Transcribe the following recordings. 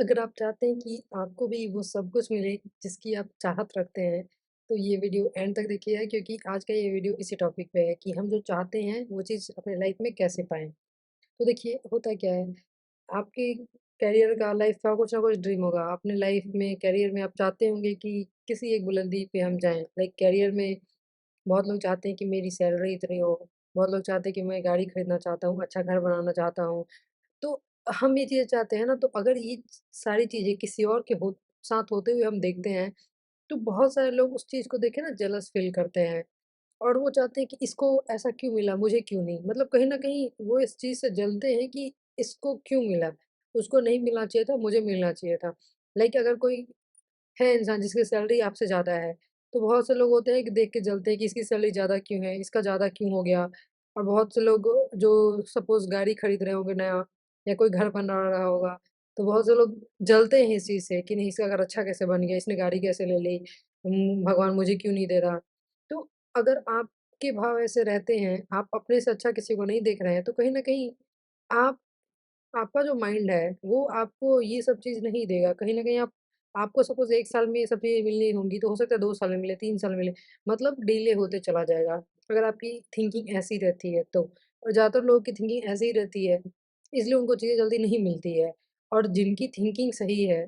अगर आप चाहते हैं कि आपको भी वो सब कुछ मिले जिसकी आप चाहत रखते हैं, तो ये वीडियो एंड तक देखिएगा क्योंकि आज का ये वीडियो इसी टॉपिक पे है कि हम जो चाहते हैं वो चीज़ अपने लाइफ में कैसे पाएँ। तो देखिए होता क्या है, आपके करियर का लाइफ का कुछ ना कुछ ड्रीम होगा। अपने लाइफ में करियर में आप चाहते होंगे कि किसी एक बुलंदी पे हम जाएँ। लाइक करियर में बहुत लोग चाहते हैं कि मेरी सैलरी इतनी हो, बहुत लोग चाहते हैं कि मैं गाड़ी खरीदना चाहता हूँ, अच्छा घर बनाना चाहता हूँ। तो हम ये चीज़ें चाहते हैं ना, तो अगर ये सारी चीज़ें किसी और के साथ होते हुए हम देखते हैं, तो बहुत सारे लोग उस चीज़ को देख के ना जेलस फ़ील करते हैं और वो चाहते हैं कि इसको ऐसा क्यों मिला, मुझे क्यों नहीं? मतलब कहीं न कहीं वो इस चीज़ से जलते हैं कि इसको क्यों मिला? उसको नहीं मिलना चाहिए था, मुझे मिलना चाहिए था। लाइक अगर कोई है इंसान जिसकी सैलरी आपसे ज़्यादा है, तो बहुत से लोग होते हैं कि देख के जलते हैं कि इसकी सैलरी ज़्यादा क्यों है, इसका ज़्यादा क्यों हो गया? और बहुत से लोग जो सपोज़ गाड़ी खरीद रहे होंगे नया या कोई घर बना रहा होगा, तो बहुत से लोग जलते हैं इस चीज़ से कि नहीं इसका घर अच्छा कैसे बन गया, इसने गाड़ी कैसे ले ली? भगवान मुझे क्यों नहीं दे रहा? तो अगर आपके भाव ऐसे रहते हैं, आप अपने से अच्छा किसी को नहीं देख रहे हैं, तो कहीं न कहीं आप आपका जो माइंड है, वो आपको ये सब चीज़ नहीं देगा। कहीं न कहीं आपको सपोज़ 1 साल में ये सब चीज़ें मिलनी होंगी, तो हो सकता है 2 साल में मिले, 3 साल में मिले, मतलब डिले होते चला जाएगा। अगर आपकी थिंकिंग ऐसी रहती है तो। और ज़्यादातर लोगों की थिंकिंग ऐसे ही रहती है, इसलिए उनको चीज़ें जल्दी नहीं मिलती है। और जिनकी थिंकिंग सही है,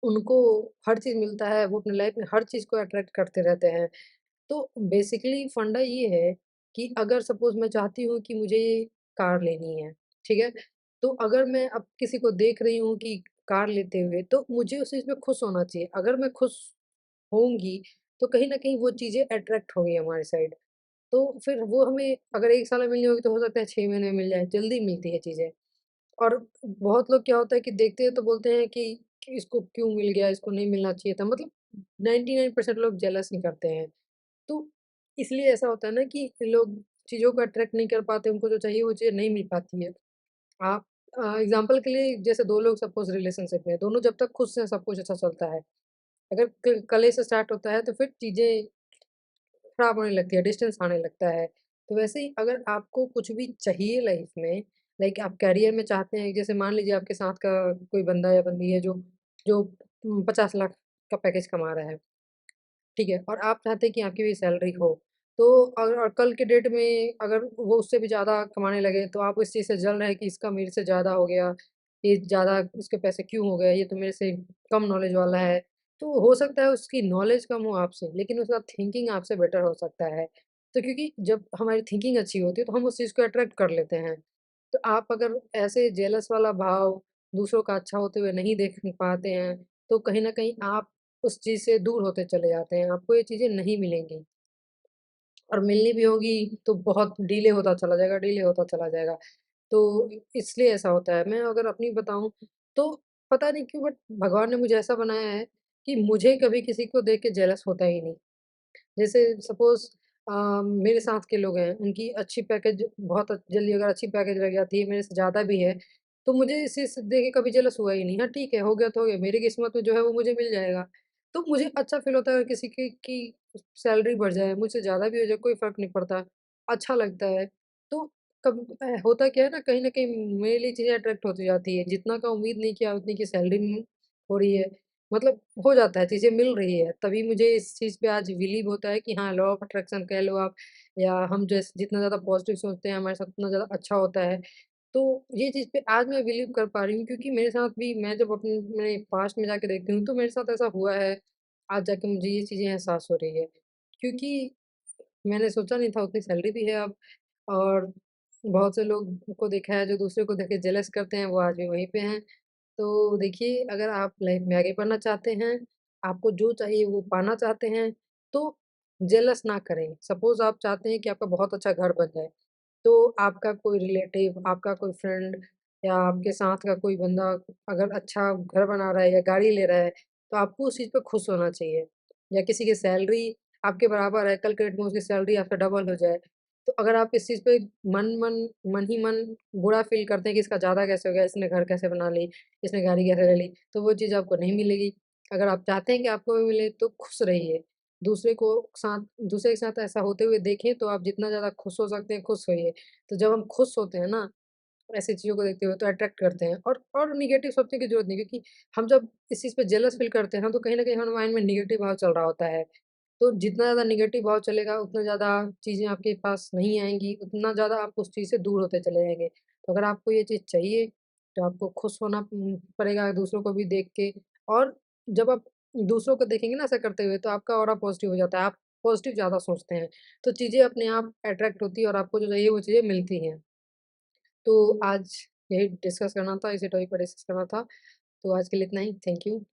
उनको हर चीज़ मिलता है, वो अपनी लाइफ़ में हर चीज़ को अट्रैक्ट करते रहते हैं। तो बेसिकली फंडा ये है कि अगर सपोज़ मैं चाहती हूँ कि मुझे ये कार लेनी है, ठीक है? तो अगर मैं अब किसी को देख रही हूँ कि कार लेते हुए, तो मुझे उस चीज़ में खुश होना चाहिए। अगर मैं खुश होंगी, तो कहीं न कहीं वो चीज़ें अट्रैक्ट होंगी हमारी साइड। तो फिर वो हमें अगर 1 साल में मिलनी होगी, तो हो सकता है 6 महीने में मिल जाए, जल्दी मिलती है चीज़ें। और बहुत लोग क्या होता है कि देखते हैं तो बोलते हैं कि इसको क्यों मिल गया, इसको नहीं मिलना चाहिए था। मतलब 99% लोग जेलस ही करते हैं। तो इसलिए ऐसा होता है ना कि लोग चीज़ों को अट्रैक्ट नहीं कर पाते, उनको जो चाहिए वो चीज़ नहीं मिल पाती है। आप एग्ज़ाम्पल के लिए जैसे 2 लोग सपोज़ रिलेशनशिप में हैं, दोनों जब तक खुश हैं सब कुछ अच्छा चलता है। अगर कले से स्टार्ट होता है तो फिर चीज़ें खराब होने लगती है, डिस्टेंस आने लगता है। तो वैसे ही अगर आपको कुछ भी चाहिए लाइफ़ में, लाइक आप करियर में चाहते हैं, जैसे मान लीजिए आपके साथ का कोई बंदा या बंदी है जो जो 50 लाख का पैकेज कमा रहा है। ठीक है? और आप चाहते हैं कि आपकी भी सैलरी हो। तो और कल के डेट में अगर वो उससे भी ज़्यादा कमाने लगे, तो आप इस चीज़ से जल रहे हैं कि इसका मेरे से ज़्यादा हो गया, ये ज़्यादा इसके पैसे क्यों हो गए, ये तो मेरे से कम नॉलेज वाला है। तो हो सकता है उसकी नॉलेज कम हो आपसे, लेकिन उसका थिंकिंग आपसे बेटर हो सकता है। तो क्योंकि जब हमारी थिंकिंग अच्छी होती है, तो हम उस चीज़ को अट्रैक्ट कर लेते हैं। तो आप अगर ऐसे जेलस वाला भाव दूसरों का अच्छा होते हुए नहीं देख पाते हैं, तो कहीं न कहीं आप उस चीज़ से दूर होते चले जाते हैं, आपको ये चीज़ें नहीं मिलेंगी और मिलनी भी होगी तो बहुत डिले होता चला जाएगा, डिले होता चला जाएगा। तो इसलिए ऐसा होता है। मैं अगर अपनी बताऊँ तो पता नहीं क्यों बट भगवान ने मुझे ऐसा बनाया है कि मुझे कभी किसी को देख के जेलस होता ही नहीं। जैसे सपोज़ मेरे साथ के लोग हैं, उनकी अच्छी पैकेज बहुत जल्दी अगर अच्छी पैकेज लग जाती है, मेरे से ज़्यादा भी है, तो मुझे इस चीज़ से देख के कभी जेलस हुआ ही नहीं। हाँ, ठीक है, हो गया तो हो गया, मेरी किस्मत में जो है वो मुझे मिल जाएगा। तो मुझे अच्छा फ़ील होता है अगर किसी की सैलरी बढ़ जाए, मुझसे ज़्यादा भी हो जाए, कोई फ़र्क नहीं पड़ता, अच्छा लगता है। तो होता क्या है ना, कहीं न कहीं मेरे लिए चीज़ें अट्रैक्ट होती जाती है, जितना का उम्मीद नहीं किया उतनी की सैलरी हो रही है। मतलब हो जाता है, चीज़ें मिल रही है, तभी मुझे इस चीज़ पे आज बिलीव होता है कि हाँ, लॉ ऑफ अट्रैक्शन कह लो आप या हम जितना ज़्यादा पॉज़िटिव सोचते हैं, हमारे साथ उतना ज़्यादा अच्छा होता है। तो ये चीज़ पे आज मैं बिलीव कर पा रही हूँ क्योंकि मेरे साथ भी मैं जब अपने पास्ट में जाके देखती हूँ, तो मेरे साथ ऐसा हुआ है, आज जाके मुझे ये चीज़ें एहसास हो रही है। क्योंकि मैंने सोचा नहीं था उतनी सैलरी भी है अब और बहुत से लोग को देखा है जो दूसरे को देख के जेलस करते हैं, वो आज भी वहीं पे हैं। तो देखिए, अगर आप लाइफ में आगे बढ़ना चाहते हैं, आपको जो चाहिए वो पाना चाहते हैं, तो जेलस ना करें। सपोज़ आप चाहते हैं कि आपका बहुत अच्छा घर बन जाए, तो आपका कोई रिलेटिव, आपका कोई फ्रेंड या आपके साथ का कोई बंदा अगर अच्छा घर बना रहा है या गाड़ी ले रहा है, तो आपको उस चीज़ पे खुश होना चाहिए। या किसी की सैलरी आपके बराबर है, कल के डेट में उसकी सैलरी आपसे डबल हो जाए, तो अगर आप इस चीज़ पे मन मन मन ही मन बुरा फ़ील करते हैं कि इसका ज़्यादा कैसे हो गया, इसने घर कैसे बना ली, इसने गाड़ी कैसे ले ली, तो वो चीज़ आपको नहीं मिलेगी। अगर आप चाहते हैं कि आपको भी मिले तो खुश रहिए। दूसरे के साथ ऐसा होते हुए देखें तो आप जितना ज़्यादा खुश हो सकते हैं, खुश होइए। तो जब हम खुश होते हैं ना, ऐसी चीज़ों को देखते हुए तो अट्रैक्ट करते हैं और नेगेटिव सोचने की ज़रूरत नहीं, क्योंकि हम जब इस चीज़ पे जेलस फ़ील करते हैं ना, तो कहीं न कहीं हमारे माइंड में नेगेटिव भाव चल रहा होता है। तो जितना ज़्यादा नेगेटिव भाव चलेगा, उतना ज़्यादा चीज़ें आपके पास नहीं आएँगी, उतना ज़्यादा आप उस चीज़ से दूर होते चले जाएँगे। तो अगर आपको ये चीज़ चाहिए, तो आपको खुश होना पड़ेगा दूसरों को भी देख के, और जब आप दूसरों को देखेंगे ना ऐसा करते हुए, तो आपका ऑरा पॉज़िटिव हो जाता है, आप पॉज़िटिव ज़्यादा सोचते हैं। तो चीज़ें अपने आप अट्रैक्ट होती हैं और आपको जो चाहिए वो चीज़ें मिलती हैं। तो आज यही डिस्कस करना था, इसी टॉपिक पर डिस्कस करना था। तो आज के लिए इतना ही। Thank you.